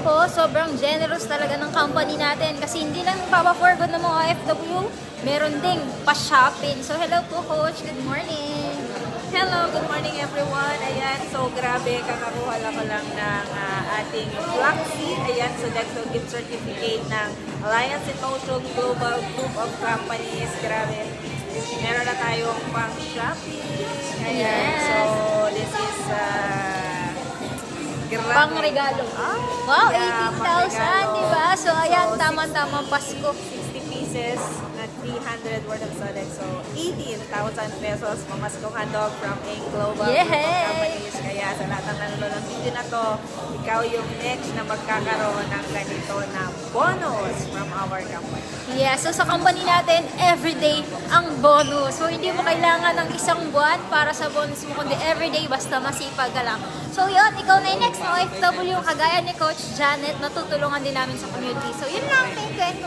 po, sobrang generous talaga ng company natin kasi hindi lang papaforgood ng mga OFW, meron ding pa-shopping. So hello po Coach, good morning! Hello, good morning everyone. Ayan, so grabe, kakakuha lang ko lang ng ating Flaxi. Ayan, so that's a gift certificate ng Alliance in Motion Global Group of Companies. Grabe, meron na tayong pang shopping. Ayan, Yes. so this is grabe. Pang regalo. Wow, 18,000, di ba? So ayan, tamang-tamang Pasko. 60 pieces na 300 worth of product. So, 18,000 pesos pamaskong handog from a global group of Yay! companies. Kaya sa lahat ng nanonood ng video na to, ikaw yung next na magkakaroon ng ganito na bonus from our company. Yeah, so sa company natin, everyday ang bonus. So hindi mo kailangan ng isang buwan para sa bonus mo, kundi everyday basta masipag ka lang. So yun, ikaw na yung next na OFW, kagaya ni Coach Janet, natutulungan din namin sa community. So yun lang, thank you and